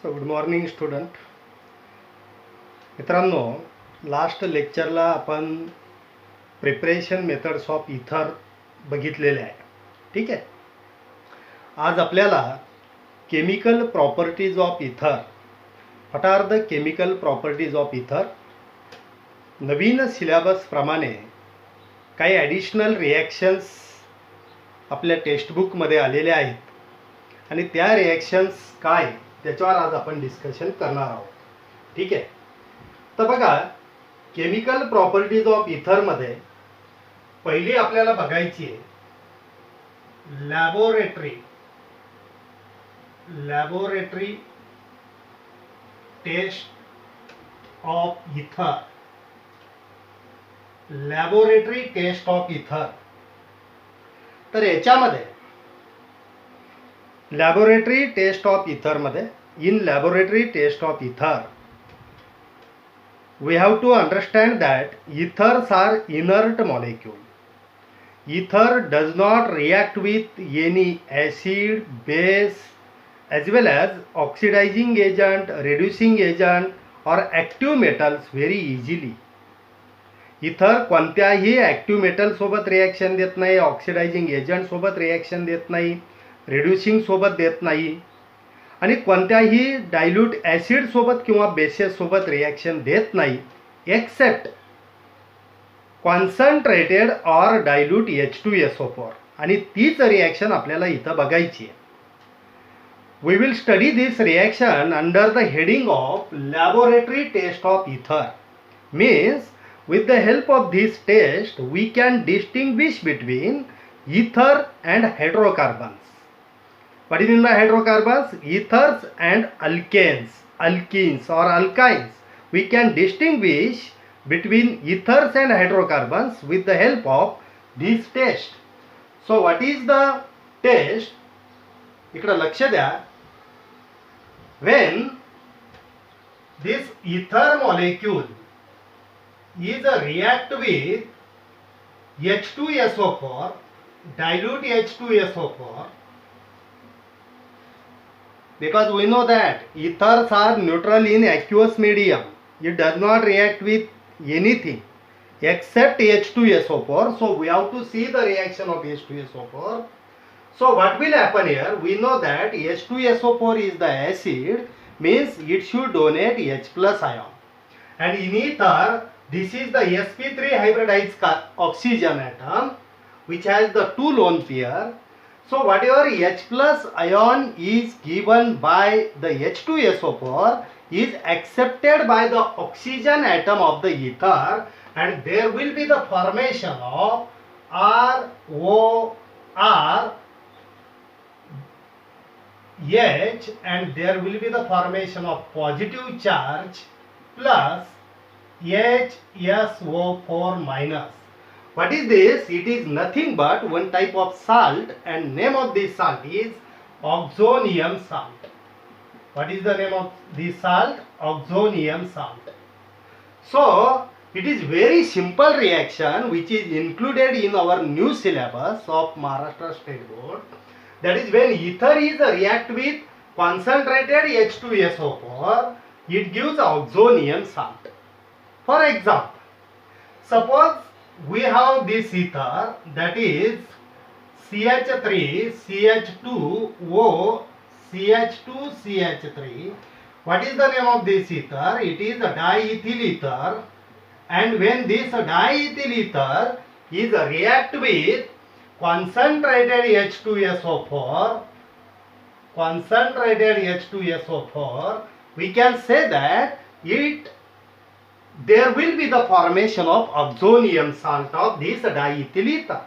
Good morning student मित्रांनो, last लेक्चरला आपण preparation methods of ether बघितलेले आहे. ठीक आहे. आज आपल्याला chemical properties of ether, what are the chemical properties of ether, नवीन सिलेबसप्रमाणे काही ॲडिशनल रिॲक्शन्स आपल्या टेक्स्टबुकमध्ये आलेल्या आहेत आणि त्या रिॲक्शन्स काय त्याच्यावर आज आपण डिस्कशन करणार आहोत. ठीक आहे. तर बघा, केमिकल प्रॉपर्टीज ऑफ इथरमध्ये पहिली आपल्याला बघायची आहे laboratory test of ether. Laboratory test of ether. तर याच्यामध्ये लॅबोरेटरी टेस्ट ऑफ इथरमध्ये in laboratory test of ether we have to understand that ethers are inert molecule. Ether does not react with any acid, base as well as oxidizing agent, reducing agent or active metals very easily. Ether कोणत्याही active metal सोबत reaction देत नाही, oxidizing agent सोबत reaction देत नाही, reducing सोबत देत नाही आणि कोणत्याही डायल्यूट ॲसिड सोबत किंवा बेसेस सोबत रिॲक्शन देत नाही accept concentrated or dilute H2SO4. आणि तीच रिॲक्शन आपल्याला इथं बघायची आहे. We will study this reaction under the heading of laboratory test of ether. Means with the help of this test we can distinguish between ether and hydrocarbons. What is in the hydrocarbons? Ethers and alkenes or alkynes. We can distinguish between ethers and hydrocarbons with the help of this test. So what is the test? इकडे लक्ष द्या. When this ether molecule is a react with H2SO4, dilute H2SO4, because we know that ethers are neutral in aqueous medium. It does not react with anything except H2SO4. So we have to see the reaction of H2SO4. So what will happen here? We know that H2SO4 is the acid, means it should donate H plus ion. And in ether, this is the sp3 hybridized oxygen atom which has the two lone pair. So whatever H plus ion is given by the H2SO4 is accepted by the oxygen atom of the ether, and there will be the formation of ROR H, and there will be the formation of positive charge plus HSO4 minus. What is this? It is nothing but one type of salt, and name of this salt is oxonium salt. What is the name of this salt? Oxonium salt. So it is very simple reaction which is included in our new syllabus of Maharashtra State Board. That is, when ether is react with concentrated H2SO4, it gives oxonium salt. For example, suppose we have this ether, that is CH3 CH2O CH2 CH3. What is the name of this ether? It is a diethyl ether, and when this diethyl ether is react with concentrated H2SO4, we can say that there will be the formation of oxonium salt of this diethyl ether.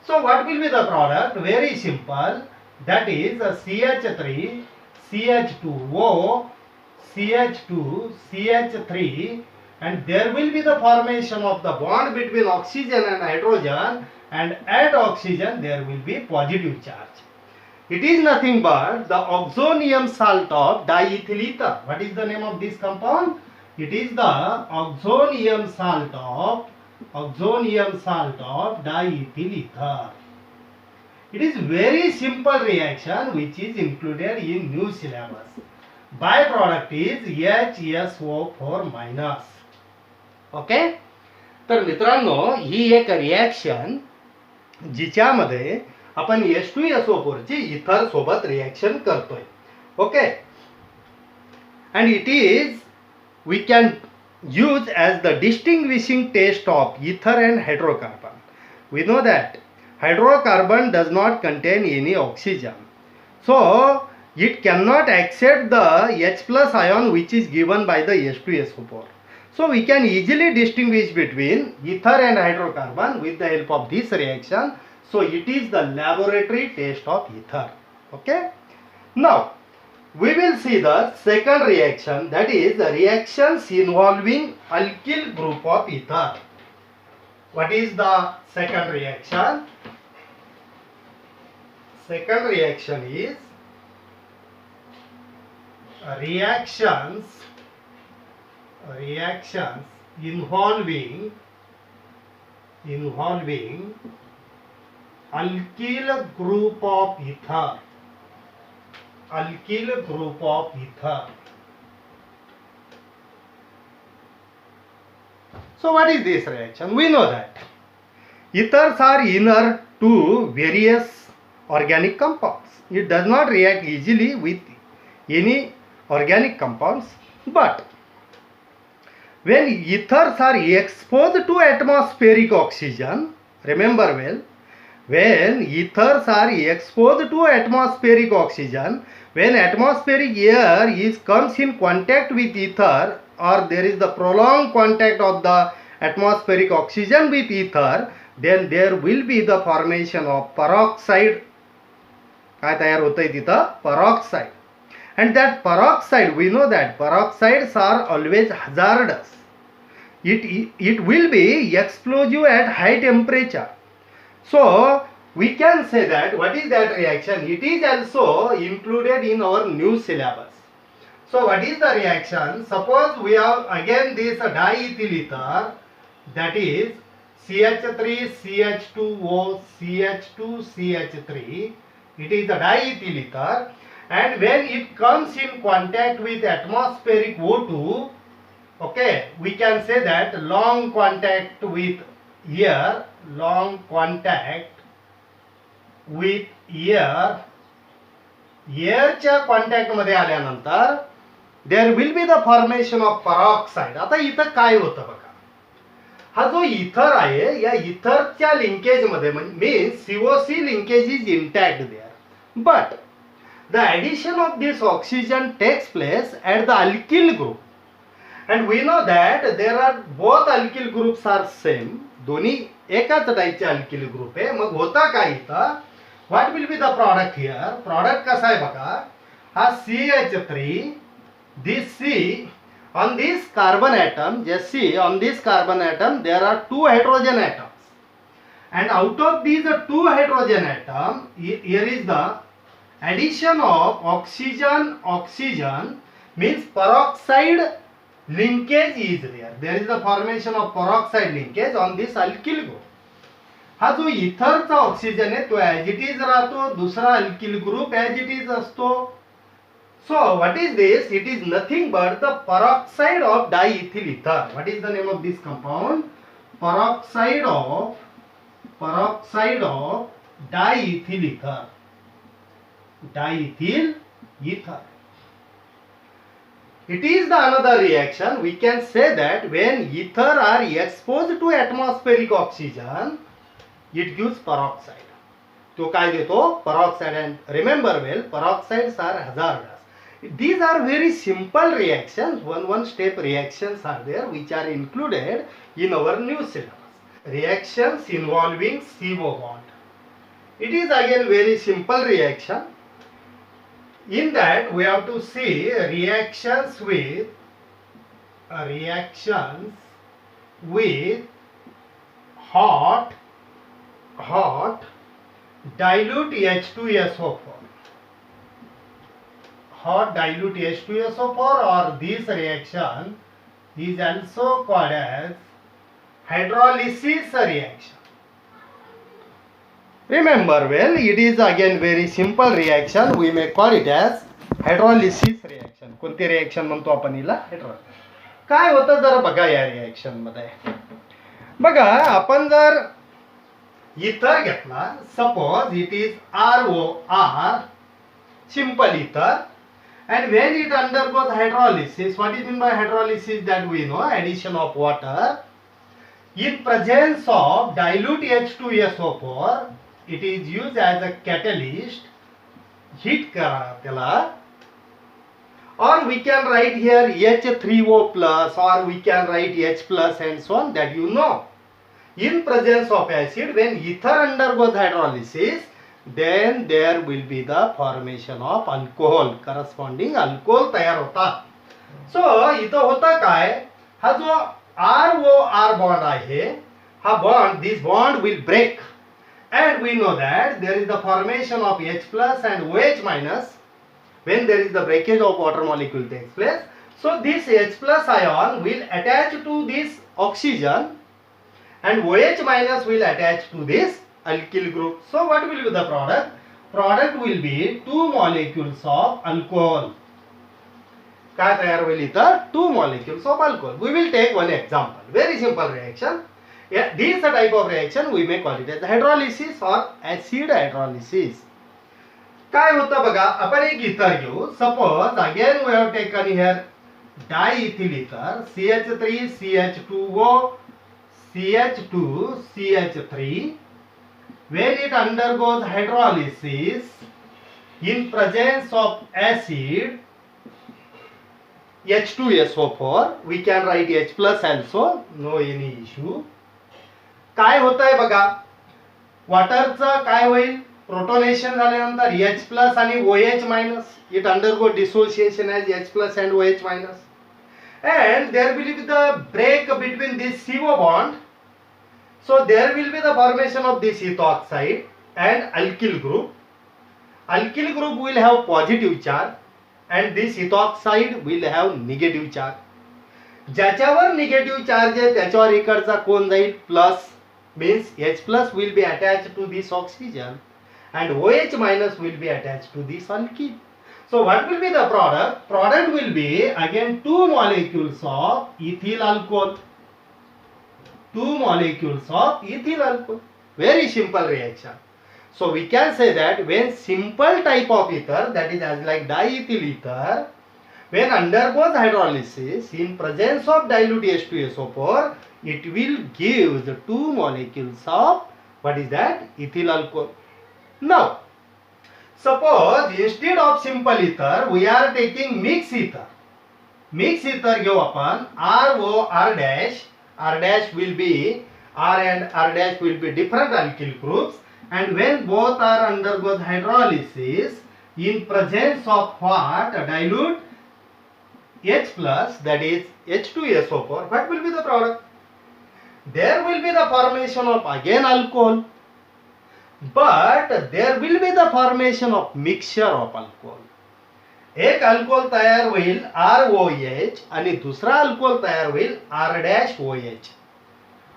So what will be the product? Very simple. That is a CH3 CH2O CH2 CH3, and there will be the formation of the bond between oxygen and hydrogen, and at oxygen there will be positive charge. It is nothing but the oxonium salt of diethyl ether. What is the name of this compound? It is the oxonium salt of diethyl ether. It is very simple reaction which is included in new syllabus. byproduct is HSO4 minus. Okay, तर मित्रांनो ही एक reaction जिच्यामध्ये आपण H2SO4 ची ether सोबत reaction करतोय. Okay, and it is we can use as the distinguishing test of ether and hydrocarbon. We know that hydrocarbon does not contain any oxygen, so it cannot accept the H plus ion which is given by the H2SO4. So we can easily distinguish between ether and hydrocarbon with the help of this reaction. So it is the laboratory test of ether. Okay, now we will see the second reaction, that is the reactions involving alkyl group of ether. What is the second reaction? Second reaction is reactions involving alkyl group of ether. Alkyl group of ether. So what is this reaction? We know that ethers are inert to various organic compounds. It does not react easily with any organic compounds, but when ethers are exposed to atmospheric oxygen, remember well, when ethers are exposed to atmospheric oxygen, when atmospheric air comes in contact with ether, or there is the prolonged contact of the atmospheric oxygen with ether, then there will be the formation of peroxide. काय तयार होतंय तिथं? Peroxide. And that peroxide, we know that peroxides are always hazardous. It will be explosive at high temperature. So we can say that what is that reaction? It is also included in our new syllabus. So what is the reaction? Suppose we have again this diethyl ether, that is CH3CH2O CH2CH3. It is the diethyl ether, and when it comes in contact with atmospheric O2, okay, we can say that long contact with air, एअरच्या contact मध्ये आल्यानंतर there will be the formation of peroxide. आता इथं काय होतं बघा, हा जो इथर आहे या इथरच्या लिंकेज मध्ये means COC linkage is intact there, but the addition of this oxygen takes place at the alkyl group, and we know that there are both alkyl groups are same, दोन्ही एकाच टाईपचे alkyl group आहे. मग होता काय इथं, what will be the product here? Product कसा आहे बघा, हा CH3, this C on this carbon atom, just see on this carbon atom there are two hydrogen atoms, and out of these two hydrogen atom here is the addition of oxygen means peroxide linkage is there. There is the formation of peroxide linkage on this alkyl group. हा जो इथरचा oxygen आहे तो as it is राहतो, दुसरा alkyl group as it is असतो. So what is this? It is nothing but the peroxide of diethyl ether. What is the name of this compound? Peroxide of diethyl ether. Diethyl ether. It is the another reaction. We can say that when ether are exposed to atmospheric oxygen, it gives peroxide. तो काय देतो? Peroxide. And remember well, peroxides are hazardous. These are very simple reactions. One step reactions are there which are included in our new syllabus. Reactions involving CO bond. It is again very simple reaction. In that we have to see reactions with hot dilute H2SO4. Hot dilute H2SO4, or this reaction is also called as hydrolysis reaction. Remember well, it is again very simple reaction. We may call it as hydrolysis reaction. कोणती reaction म्हणतो आपण हिला? Hydrolysis. काय होतं जरा बघा या reaction मध्ये. बघा आपण जर इथर घेतला, suppose it is ROR, simple ether, and when it undergoes hydrolysis, what is meant by hydrolysis? That we know, addition of water in presence of dilute H2SO4, it is used as a catalyst. Heat करा त्याला, or we can write here H3O plus, or we can write H plus and so on, that you know. In presence of acid, when ether undergoes hydrolysis, then there will be the formation of alcohol, corresponding alcohol तयार होतात. So इथं होतं काय, हा जो ROR bond आहे, हा bond, this bond will break, and we know that there is the formation of H plus and OH minus when there is the breakage of water molecule takes place. So this H plus ion will attach to this oxygen, and OH minus will attach to this alkyl group. So what will be the product? Product will be 2 molecules of alcohol. काय तयार होईल इथं? 2 molecules of alcohol. We will take one example. Very simple reaction. Yeah, this is a type of reaction. We may call it as hydrolysis or acid hydrolysis. काय होतं बघा, आपण एक ether घेऊ. Suppose again we have taken here diethyl ether, CH3 CH2O CH2 CH3. When it undergoes hydrolysis in presence of acid H2SO4, we can write H plus also, no any issue. काय होतंय बघा, वॉटरचं काय होईल, protonation झाल्यानंतर H plus आणि OH minus, it undergo dissociation as H plus and OH minus, and there will be the break between this CO bond. So there will be the formation of this ethoxide and alkyl group. Alkyl group will have positive charge and this ethoxide will have negative charge. ज्याच्यावर negative charge आहे त्याच्यावर इकडचा कोण जाईल, plus, means H plus will be attached to this oxygen and OH minus will be attached to this alkyl. So what will be the product? Product will be again 2 molecules of ethyl alcohol. 2 molecules of ethyl alcohol. Very simple reaction. So we can say that when simple type of ether, that is as like diethyl ether, when undergoes hydrolysis in presence of dilute H2SO4, it will give the 2 molecules of, what is that, ethyl alcohol. Now suppose instead of simple ether we are taking mixed ether. Mixed ether घेऊ आपण ROR dash. R dash will be, R and R dash will be different alkyl groups, and when both are undergoes hydrolysis in presence of what, a dilute H plus, that is H2SO4, what will be the product? There will be the formation of again alcohol, but there will be the formation of mixture of alcohol. एक alcohol तयार होईल ROH आणि दुसरा alcohol तयार होईल R-OH.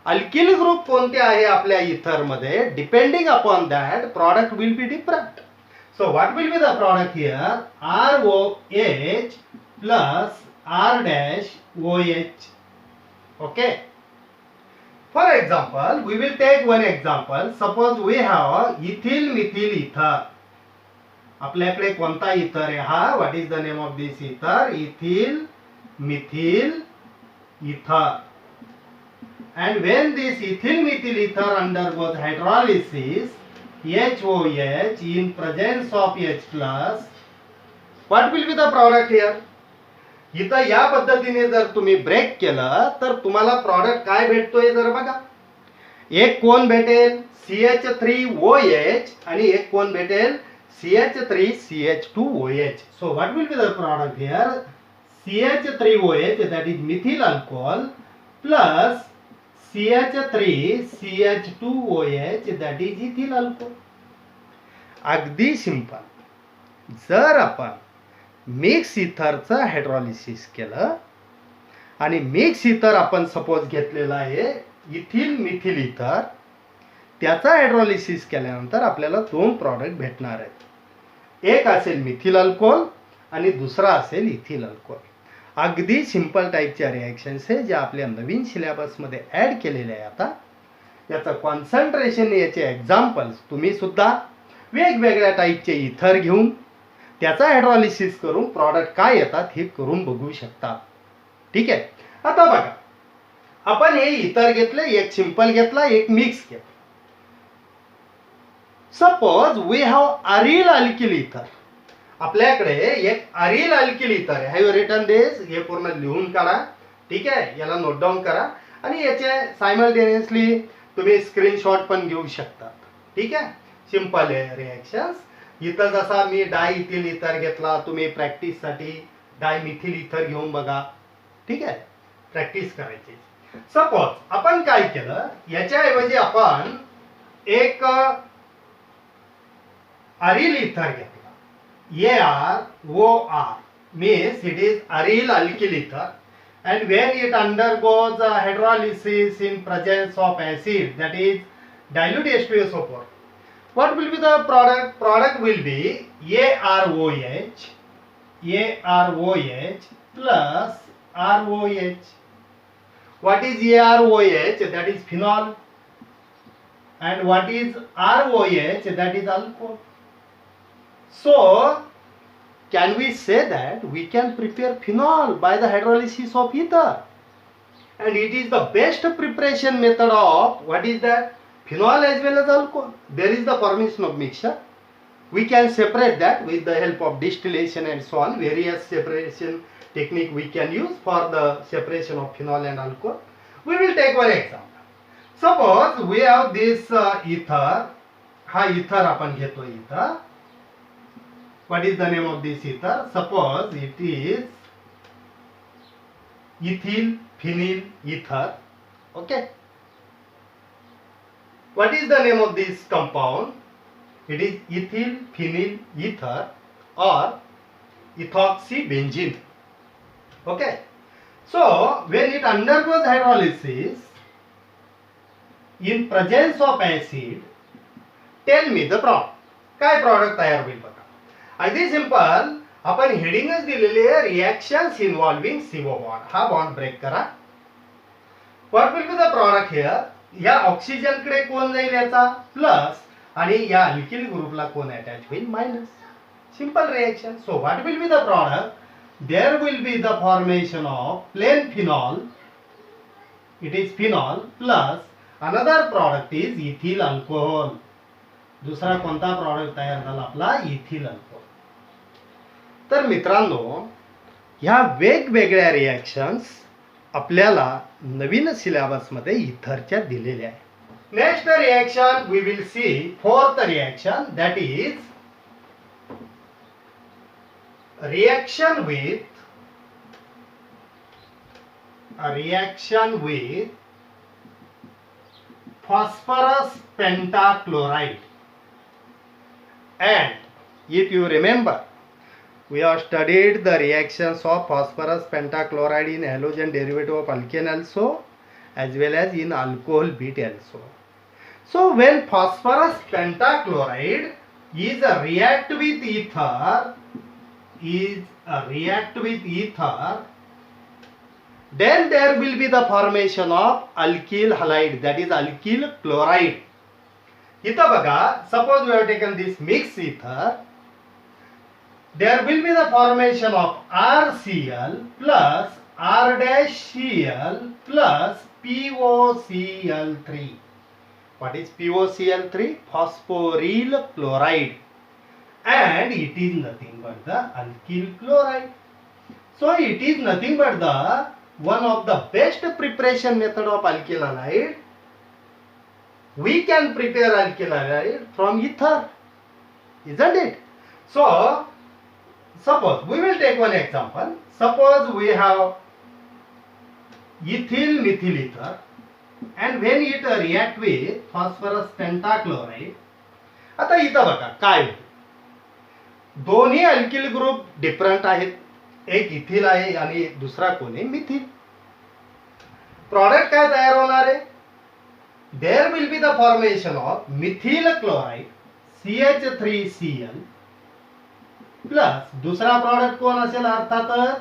Alkyl group कोणते आहे आपल्या इथर मध्ये, depending upon that product will be different. So what will be the product here, ROH plus R-OH. Okay. For example, we will take one example. Suppose we have ethyl methyl ether. आपल्याकडे कोणता ether आहे हा, what is the name of this ether, ethyl Mithil ether. And when this ethyl methyl ether undergoes hydrolysis HOH in presence of H plus, what will be the product here? इथं या पद्धतीने जर तुम्ही break केलं तर तुम्हाला प्रॉडक्ट काय भेटतोय जर बघा, एक कोण भेटेल CH3OH आणि एक कोण भेटेल CH3CH2OH. So what will be the product here? CH3OH, that is methyl alcohol, plus CH3CH2OH, that is ethyl alcohol. अगदी सिंपल. जर आपण मिक्स इथरचं हायड्रोलिसिस केलं आणि मिक्स इथर आपण सपोज घेतलेला आहे इथिल मिथिल इथर, त्याचा हायड्रोलिसिस केल्यानंतर आपल्याला दोन प्रॉडक्ट भेटणार आहेत. एक असेल मिथिल अल्कोहोल आणि दुसरा असेल इथिल अल्कोहोल. अगदी सिंपल टाईपच्या रिॲक्शन्स आहे ज्या आपल्या नवीन सिलेबसमध्ये ॲड केलेल्या आहे. आता याचं कॉन्सन्ट्रेशन, याचे एक्झाम्पल्स तुम्ही सुद्धा वेगवेगळ्या टाईपचे इथर घेऊन त्याचा हायड्रॉलिसिस करून प्रॉडक्ट काय येतात हे करून बघू शकता. ठीक आहे. आता बघा, आपण हे इथर घेतले, एक सिंपल घेतला, एक मिक्स घेतला. Suppose we have aryl alkyl ether. आपल्याकडे एक अरिल अल्किल इथर आहे. हॅव रिटन दिस, हे पूर्ण लिहून काढा. ठीक आहे, याला नोट डाऊन करा आणि याचे सायमल्टेनियसली तुम्ही स्क्रीनशॉट पण घेऊ शकता. ठीक आहे, सिंपल आहे रिॲक्शन्स. इथं जसा मी डाय इथिल इथर घेतला, तुम्ही प्रॅक्टिससाठी डाय मिथिल इथर घेऊन बघा. ठीक आहे, प्रॅक्टिस करायची. सपोज आपण काय केलं, याच्याऐवजी आपण एक अरिल इथर घेतला. ArOR means it is aryl alkyl ether, and when it undergoes hydrolysis in presence of acid, that is dilute H2SO4, what will be the product? Product will be ArOH plus ROH. What is ArOH? That is phenol. And what is ROH? That is alcohol. So, can we say that we can prepare phenol by the hydrolysis of ether? And it is the best preparation method of, what is that? Phenol as well as alcohol. There is the formation of mixture. We can separate that with the help of distillation and so on. Various separation technique we can use for the separation of phenol and alcohol. We will take one example. Suppose we have this ether. हा ether आपण घेतो ether. What is the name of this ether? Suppose it is ethyl phenyl ether. Okay. What is the name of this compound? It is ethyl phenyl ether or ethoxybenzene. Okay. So when it undergoes hydrolysis in presence of acid, tell me the product. काय product तयार होईल बघा. अगदी simple, आपण हेडिंगच दिलेली आहे, reactions involving CO bond. हा bond break करा. What will be the product here? या ऑक्सिजन कडे कोण जाईल याचा प्लस, आणि या अल्किल ग्रुपला कोण अटॅच होईल minus. Simple reaction. So what will be the product? There will be the formation of plain phenol. It is phenol plus another product is ethyl alcohol. दुसरा कोणता प्रॉडक्ट तयार झाला आपला? Ethyl alcohol. तर मित्रांनो, ह्या वेगवेगळ्या रिॲक्शन्स आपल्याला नवीन सिलेबसमध्ये इथरच्या दिलेल्या आहे. Next reaction we will see, fourth reaction, that is reaction with phosphorus pentachloride. And if you remember, we have studied the reactions of phosphorus pentachloride in halogen derivative of alkane also, as well as in alcohol beta also. So when phosphorus pentachloride is a react with ether, then there will be the formation of alkyl halide, that is alkyl chloride. इथं बघा, suppose we have taken this mixed ether, there will be the formation of RCl plus R-Cl plus POCl3. What is POCl3? Phosphoryl chloride. And it is nothing but the alkyl chloride. So it is nothing but the one of the best preparation method of alkyl halide. We can prepare alkyl halide from ether, isn't it? So suppose we will take one example. Suppose we have ethyl methyl ether, and when it react with phosphorus pentachloride, आता इथं बघा काय होईल. दोन्ही alkyl group different आहेत. एक ethyl आहे आणि दुसरा कोणी मिथिल. प्रॉडक्ट काय तयार होणार आहे? There will be the formation of methyl chloride CH3Cl plus दुसरा प्रॉडक्ट कोण असेल, अर्थातच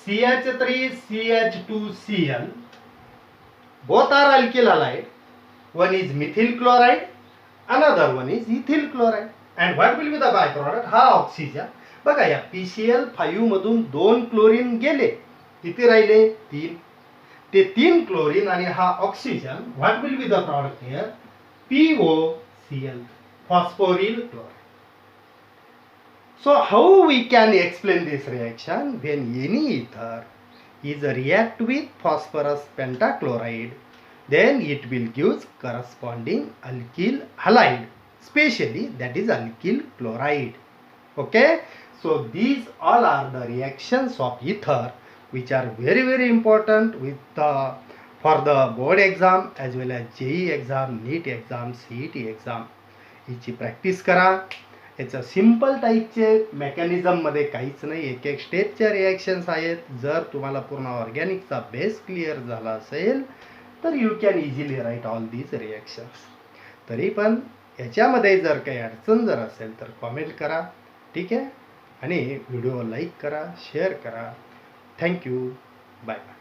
CH3CH2Cl. both are alkyl halide. One is methyl chloride, another one is ethyl chloride. And what will be the byproduct? हा oxygen. बघा या PCl5 मधून 2 chlorine गेले, किती राहिले? 3. ते 3 क्लोरीन आणि हा oxygen, what will be the product here? POCl, phosphoryl chloride. So how we can explain this reaction? When any ether is react with phosphorus pentachloride, then it will give corresponding alkyl halide, especially that is alkyl chloride. Okay, so these all are the reactions of ether which are very very important with for the board exam as well as JEE exam, NEET exam, CET exam. हिची practice करा. याचं simple टाईपचे मेकॅनिझममध्ये काहीच नाही, एक एक स्टेपच्या reactions आहेत. जर तुम्हाला पूर्ण ऑर्गॅनिकचा बेस क्लिअर झाला असेल तर you can easily write all these reactions. तरी पण याच्यामध्ये जर काही अडचण जर असेल तर कॉमेंट करा, ठीक आहे. आणि व्हिडिओ लाईक करा, शेअर करा. थँक्यू. Bye bye.